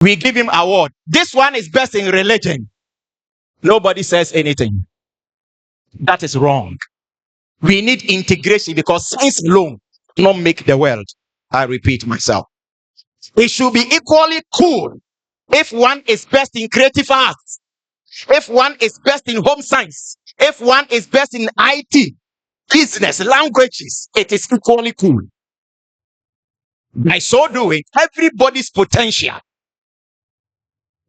We give him award. This one is best in religion. Nobody says anything. That is wrong. We need integration because science alone cannot make the world. I repeat myself. It should be equally cool if one is best in creative arts, if one is best in home science, if one is best in IT, business, languages. It is equally cool. By so doing, everybody's potential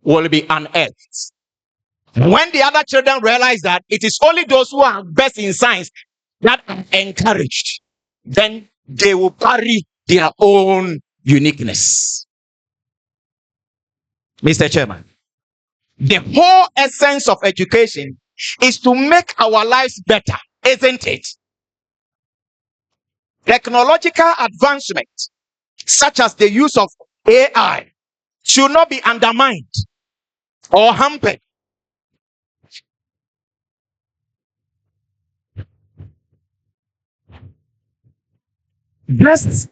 will be unearthed. When the other children realize that it is only those who are best in science that are encouraged, then they will carry their own uniqueness. Mr. Chairman, the whole essence of education is to make our lives better, isn't it? Technological advancement, such as the use of AI, should not be undermined or hampered. Just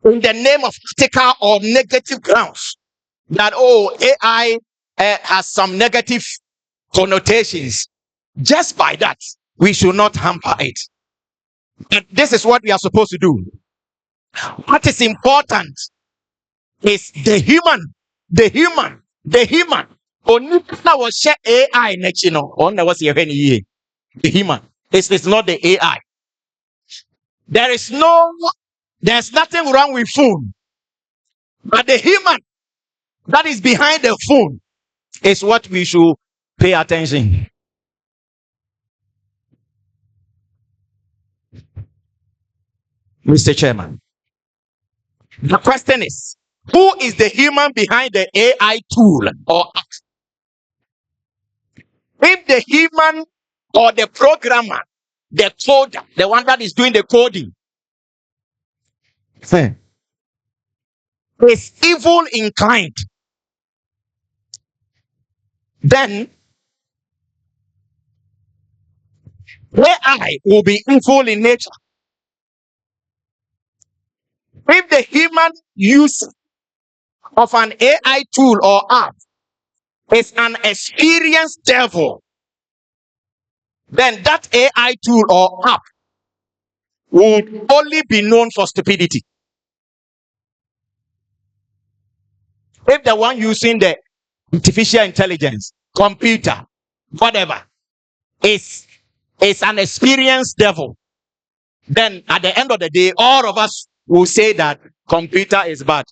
in the name of critical or negative grounds that AI has some negative connotations. Just by that, we should not hamper it. And this is what we are supposed to do. What is important is the human. Only was share AI next, on was here the human. It's not the AI. There's nothing wrong with phone, but the human that is behind the phone is what we should pay attention. Mr. Chairman, the question is, who is the human behind the AI tool or app? If the human or the programmer, the coder, the one that is doing the coding, is evil inclined, then AI will be evil in nature. If the human use of an AI tool or app is an experienced devil, then that AI tool or app would only be known for stupidity. If the one using the artificial intelligence, computer, whatever, is an experienced devil, then at the end of the day, all of us will say that computer is bad.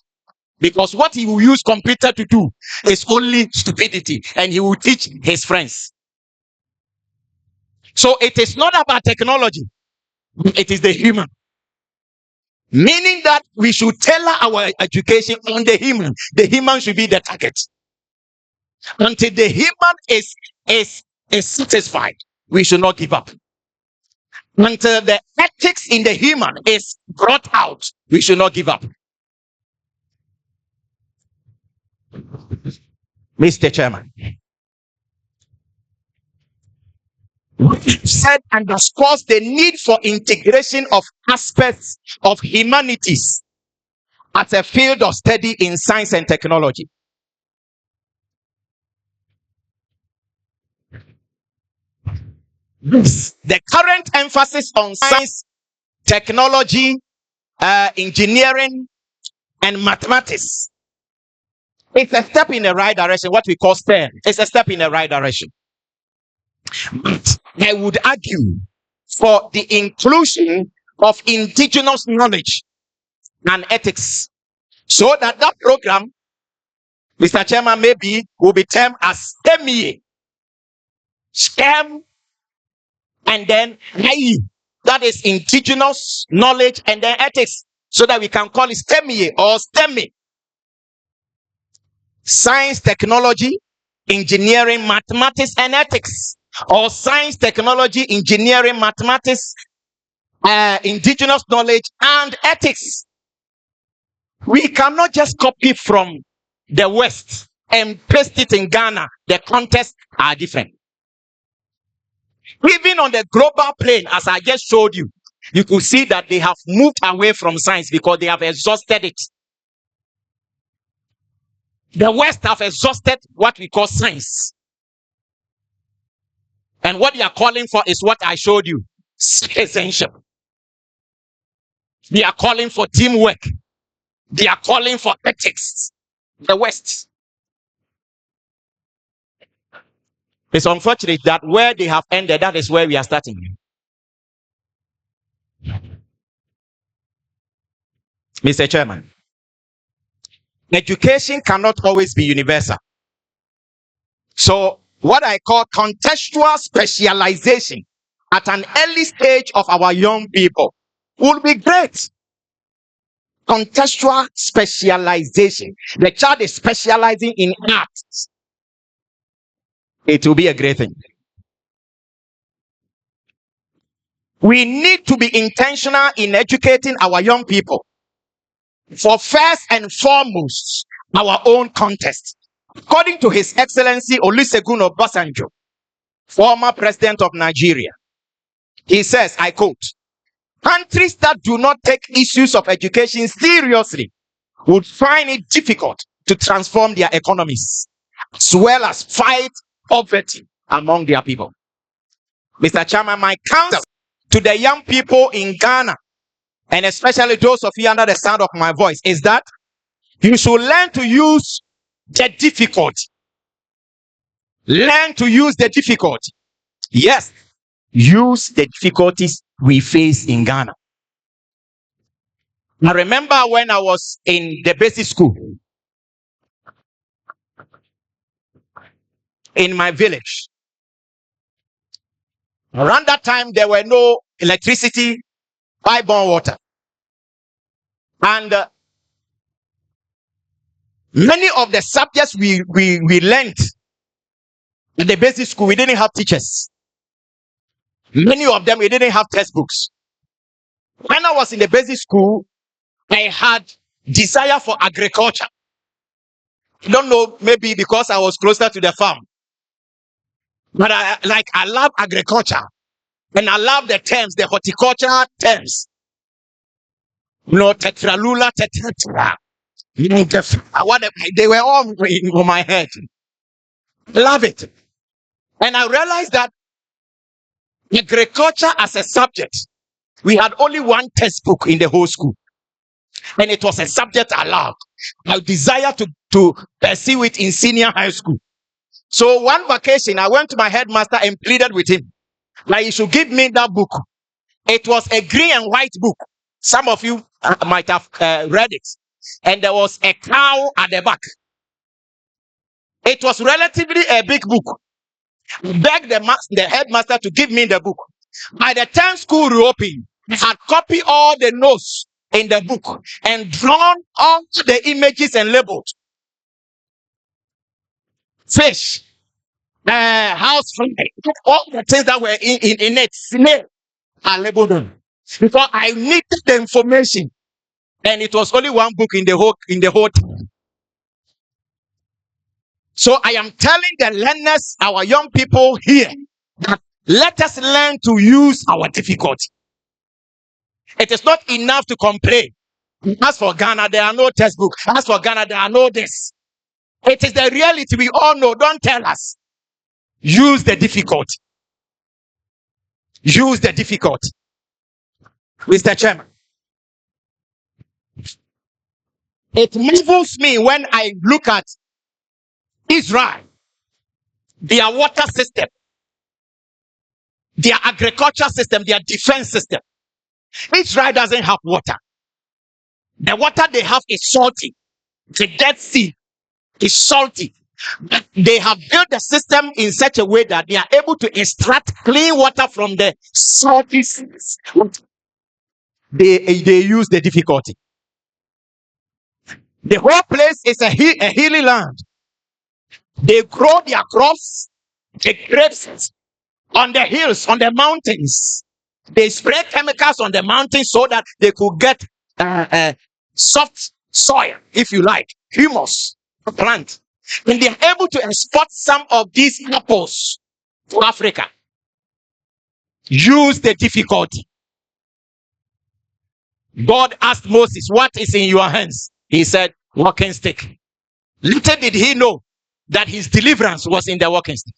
Because what he will use computer to do is only stupidity, and he will teach his friends. So it is not about technology, it is the human. Meaning that we should tailor our education on the human. The human should be the target. Until the human is satisfied, we should not give up. Until the ethics in the human is brought out, we should not give up. Mr. Chairman, what you said underscores the need for integration of aspects of humanities as a field of study in science and technology. The current emphasis on science, technology, engineering, and mathematics is a step in the right direction, what we call STEM. It's a step in the right direction. But I would argue for the inclusion of indigenous knowledge and ethics, so that program, Mr. Chairman, maybe will be termed as STEM, and then IE, that is indigenous knowledge and then ethics, so that we can call it STEMie or STEMI. Science, technology, engineering, mathematics, and ethics. Or science, technology, engineering, mathematics, indigenous knowledge, and ethics. We cannot just copy from the West and paste it in Ghana. The contexts are different. Even on the global plane, as I just showed you, you could see that they have moved away from science because they have exhausted it. The West have exhausted what we call science. And what they are calling for is what I showed you. Citizenship. They are calling for teamwork. They are calling for ethics. The West. It's unfortunate that where they have ended, that is where we are starting. Mr. Chairman, education cannot always be universal. So what I call contextual specialization at an early stage of our young people will be great. Contextual specialization. The child is specializing in arts. It will be a great thing. We need to be intentional in educating our young people for first and foremost our own context. According to His Excellency Olusegun Obasanjo, former president of Nigeria, he says, I quote, countries that do not take issues of education seriously would find it difficult to transform their economies as well as fight poverty among their people. Mr. Chairman, my counsel to the young people in Ghana, and especially those of you under the sound of my voice, is that you should learn to use the difficulty. Learn to use the difficulty. Yes, use the difficulties we face in Ghana. I remember when I was in the basic school in my village. Around that time, there were no electricity, pipe-borne water. And many of the subjects we learned in the basic school, we didn't have teachers. Many of them, we didn't have textbooks. When I was in the basic school, I had desire for agriculture. I don't know, maybe because I was closer to the farm. But I love agriculture. And I love the terms, the horticulture terms. You know, tetralula, tetratra. You know, they were all in my head. Love it. And I realized that agriculture as a subject, we had only one textbook in the whole school. And it was a subject I loved. I desire to pursue it in senior high school. So one vacation, I went to my headmaster and pleaded with him that he should give me that book. It was a green and white book. Some of you might have read it. And there was a cow at the back. It was relatively a big book. I begged the headmaster to give me the book. By the time school reopened, I had copied all the notes in the book and drawn all the images and labels. Fish, house fly, all the things that were in it, snail, I labeled them because I needed the information, and it was only one book in the whole time. So I am telling the learners, our young people here, that let us learn to use our difficulty. It is not enough to complain. As for Ghana, there are no textbooks. As for Ghana, there are no this. It is the reality we all know. Don't tell us. Use the difficulty. Use the difficulty. Mr. Chairman, it moves me when I look at Israel, their water system, their agriculture system, their defense system. Israel doesn't have water. The water they have is salty. The Dead Sea is salty. But they have built the system in such a way that they are able to extract clean water from the salty seas. They use the difficulty. The whole place is a hilly land. They grow their crops, the grapes on the hills, on the mountains. They spray chemicals on the mountains so that they could get soft soil, if you like, humus, plant. And they're able to export some of these apples to Africa. Use the difficulty. God asked Moses, what is in your hands? He said, walking stick. Little did he know that his deliverance was in the walking stick.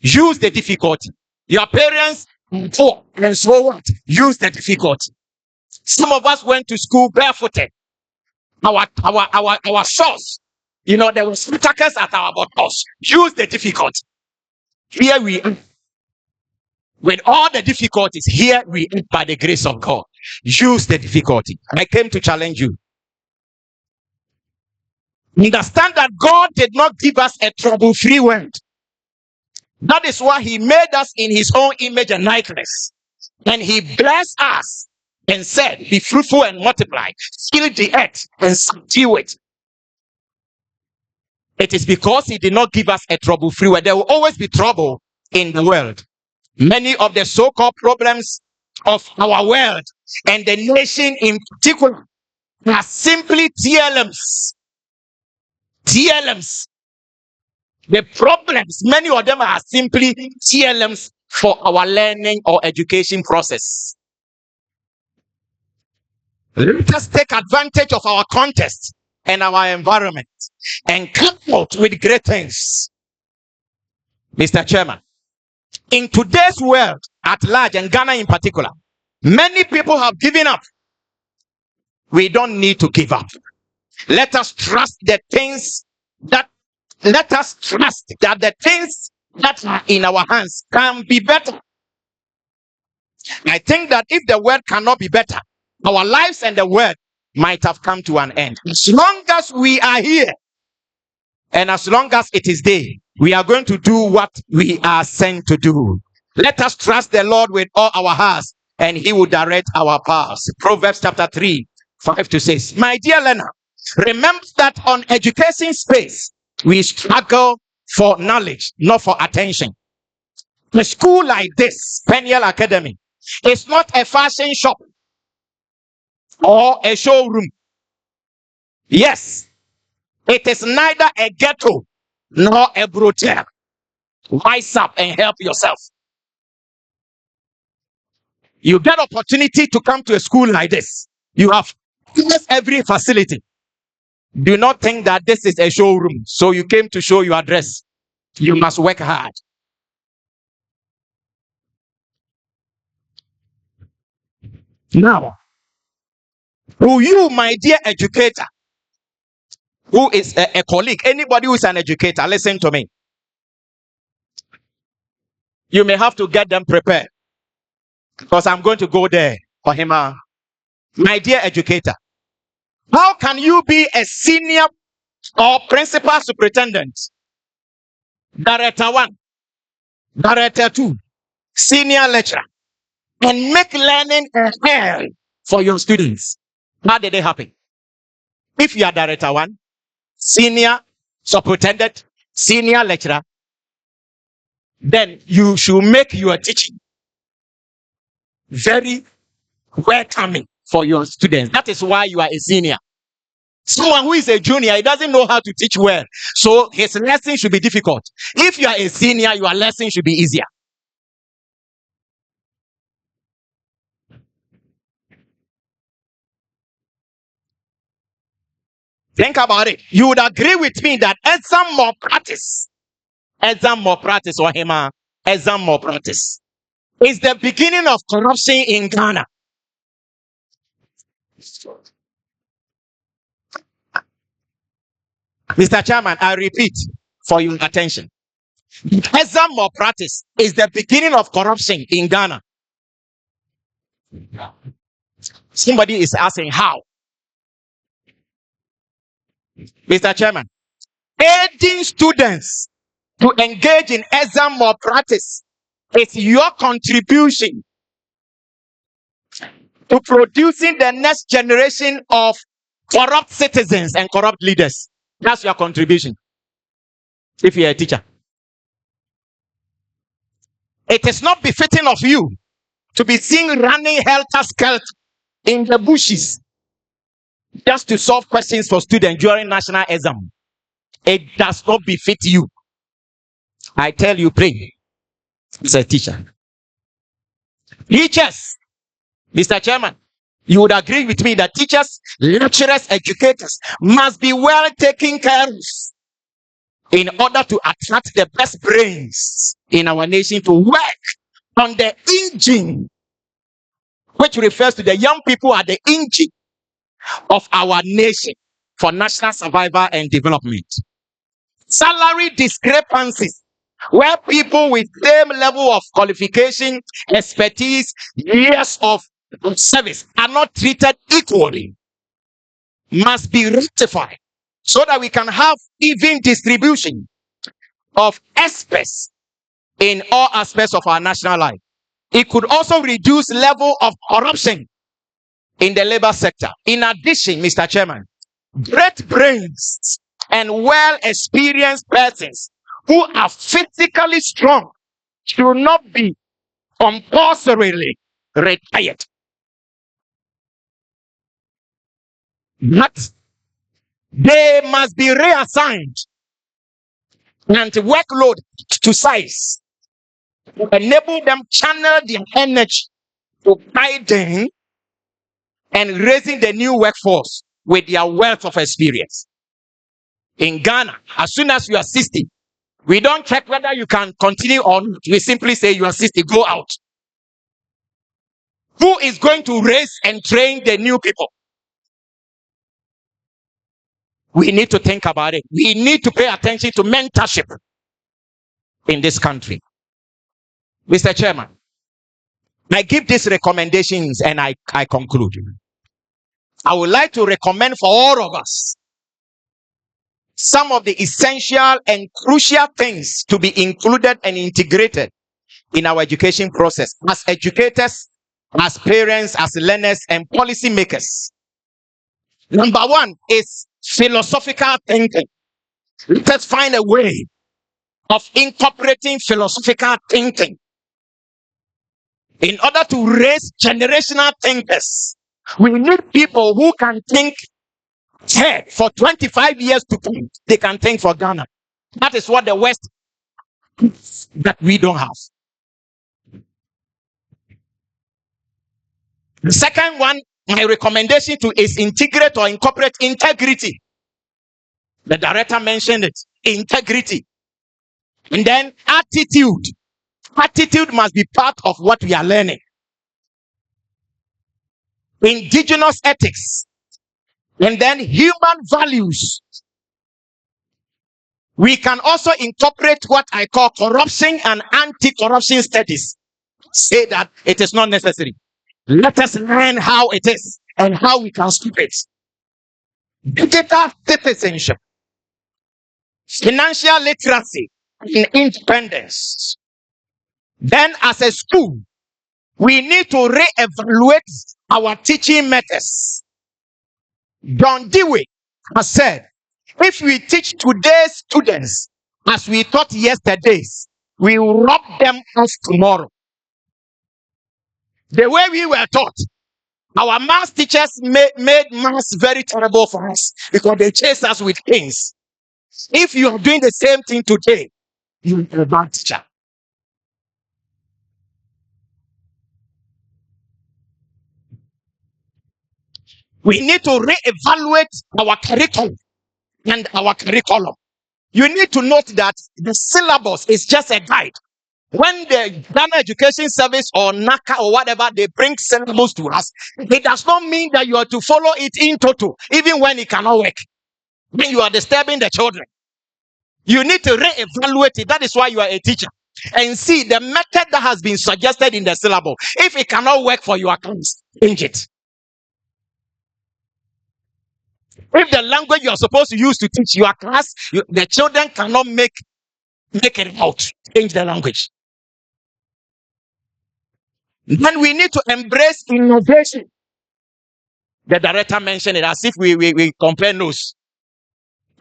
Use the difficulty. Your parents poor, and so what? Use the difficulty. Some of us went to school barefooted. Our shorts, there were spectacles at our buttocks. Use the difficulty. Here we are. With all the difficulties, here we are by the grace of God. Use the difficulty. I came to challenge you. Understand that God did not give us a trouble-free world. That is why he made us in his own image and likeness. And he blessed us and said, be fruitful and multiply, fill the earth and subdue it. It is because he did not give us a trouble-free world. There will always be trouble in the world. Many of the so-called problems of our world and the nation in particular are simply TLMs. TLMs. The problems, many of them are simply TLMs for our learning or education process. Let us take advantage of our context and our environment and come out with great things. Mr. Chairman, in today's world at large, and Ghana in particular, many people have given up. We don't need to give up. Let us trust the things that the things that are in our hands can be better. I think that if the world cannot be better, our lives and the world might have come to an end. As long as we are here and as long as it is day, we are going to do what we are sent to do. Let us trust the Lord with all our hearts and he will direct our paths. Proverbs chapter 3, 5-6. My dear learner, remember that on education space, we struggle for knowledge, not for attention. A school like this, Peniel Academy, is not a fashion shop or a showroom. Yes, it is neither a ghetto nor a brothel. Rise up and help yourself. You get opportunity to come to a school like this. You have every facility. Do not think that this is a showroom, so you came to show your address. You must work hard. Now, who you, my dear educator, who is a colleague, anybody who is an educator, listen to me. You may have to get them prepared because I'm going to go there for him. My dear educator, how can you be a senior or principal superintendent, director 1, director 2, senior lecturer, and make learning a hell for your students? How did it happen? If you are director 1, senior superintendent, senior lecturer, then you should make your teaching very welcoming for your students. That is why you are a senior. Someone who is a junior, he doesn't know how to teach well, so his lesson should be difficult. If you are a senior, your lesson should be easier. Think about it. You would agree with me that exam malpractice or exam malpractice is the beginning of corruption in Ghana. Mr. Chairman, I repeat for your attention. Exam malpractice is the beginning of corruption in Ghana. Somebody is asking how. Mr. Chairman, aiding students to engage in exam malpractice is your contribution to producing the next generation of corrupt citizens and corrupt leaders. That's your contribution. If you're a teacher, it is not befitting of you to be seen running helter-skelter in the bushes just to solve questions for students during national exam. It does not befit you. I tell you, pray as a teacher. Teachers, Mr. Chairman, You would agree with me that teachers, lecturers, educators must be well taken care of in order to attract the best brains in our nation to work on the engine, which refers to the young people at the engine of our nation for national survival and development. Salary discrepancies, where people with same level of qualification, expertise, years of service are not treated equally, must be rectified so that we can have even distribution of experts in all aspects of our national life. It could also reduce level of corruption in the labor sector. In addition, Mr. Chairman, great brains and well-experienced persons who are physically strong should not be compulsorily retired, but they must be reassigned and workload to size to enable them channel their energy to guiding and raising the new workforce with their wealth of experience. In Ghana, as soon as you are 60, we don't check whether you can continue or not. We simply say you are 60, go out. Who is going to raise and train the new people? We need to think about it. We need to pay attention to mentorship in this country. Mr. Chairman, I give these recommendations and I conclude. I would like to recommend for all of us some of the essential and crucial things to be included and integrated in our education process as educators, as parents, as learners, and policy makers. Number one is philosophical thinking. Let us find a way of incorporating philosophical thinking in order to raise generational thinkers. We need people who can think for 25 years to come. They can think for Ghana. That is what the West that we don't have. The second one, my recommendation to is integrate or incorporate integrity. The director mentioned it. Integrity. And then attitude. Attitude must be part of what we are learning. Indigenous ethics. And then human values. We can also incorporate what I call corruption and anti-corruption studies. Say that it is not necessary. Let us learn how it is and how we can stop it. Digital citizenship, financial literacy, and independence. Then, as a school, we need to reevaluate our teaching methods. John Dewey has said, if we teach today's students as we taught yesterday's, we will rob them of tomorrow. The way we were taught, our math teachers made maths very terrible for us because they chased us with things. If you are doing the same thing today, you are a bad teacher. We need to reevaluate our curriculum and our curriculum. You need to note that the syllabus is just a guide. When the Ghana Education Service or NACA or whatever, they bring syllabus to us, it does not mean that you are to follow it in total, even when it cannot work. When you are disturbing the children, you need to reevaluate it. That is why you are a teacher. And see the method that has been suggested in the syllabus. If it cannot work for your class, change it. If the language you are supposed to use to teach your class, the children cannot make it out, change the language. Then we need to embrace innovation. The director mentioned it as if we compare notes.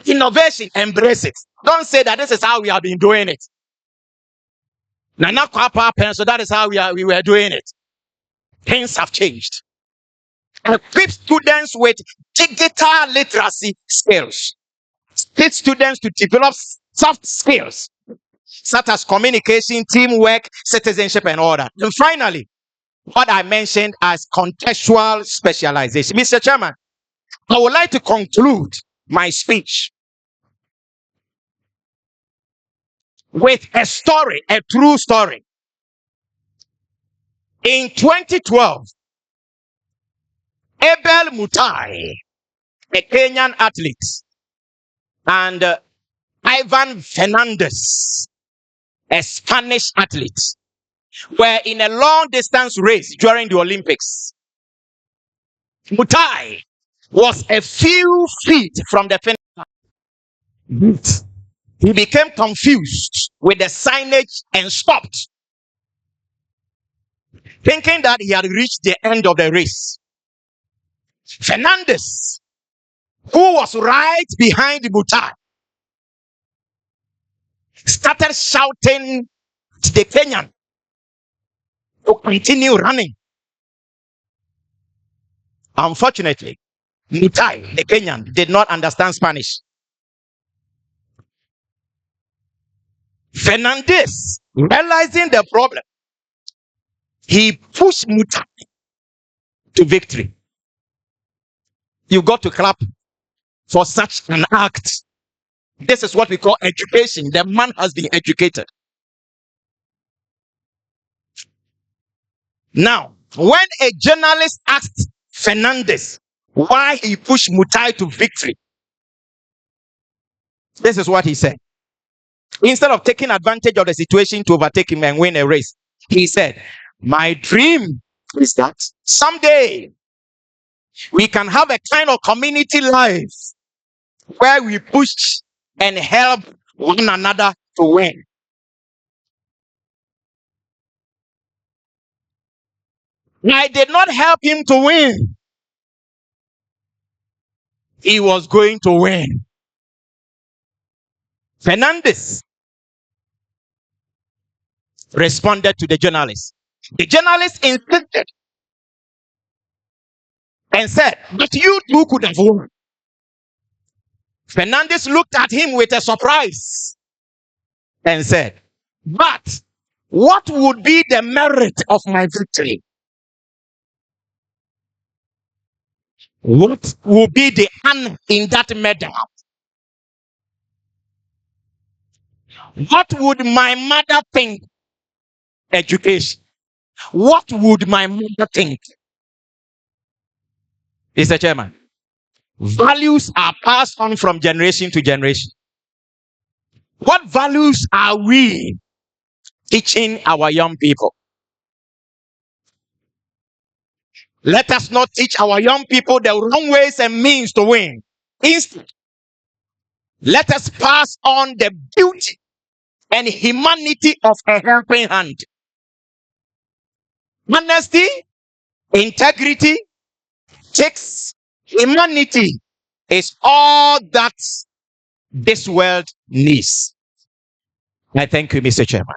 Innovation, embrace it. Don't say that this is how we have been doing it. So that is how we were doing it. Things have changed. Equip students with digital literacy skills. Teach students to develop soft skills such as communication, teamwork, citizenship, and all that. And finally, what I mentioned as contextual specialization. Mr. Chairman, I would like to conclude my speech with a story, a true story. In 2012, Abel Mutai, a Kenyan athlete, and Ivan Fernandez, a Spanish athlete, were in a long distance race during the Olympics. Mutai was a few feet from the finish line. He became confused with the signage and stopped, thinking that he had reached the end of the race. Fernandez, who was right behind Mutai, started shouting to the Kenyan to continue running. Unfortunately, Mutai, the Kenyan, did not understand Spanish. Fernandez, realizing the problem, he pushed Mutai to victory. You got to clap for such an act. This is what we call education. The man has been educated. Now, when a journalist asked Fernandez why he pushed Mutai to victory, this is what he said. Instead of taking advantage of the situation to overtake him and win a race, he said, "My dream is that someday we can have a kind of community life where we push and help one another to win." I did not help him to win. He was going to win. Fernandez responded to the journalist. The journalist insisted and said, "But you too could have won." Fernandez looked at him with a surprise and said, "But what would be the merit of my victory? What will be the honor in that medal? What would my mother think?" Education. What would my mother think? Mr. Chairman, values are passed on from generation to generation. What values are we teaching our young people? Let us not teach our young people the wrong ways and means to win. Instead, let us pass on the beauty and humanity of a helping hand. Honesty, integrity, checks, humanity is all that this world needs. I thank you, Mr. Chairman.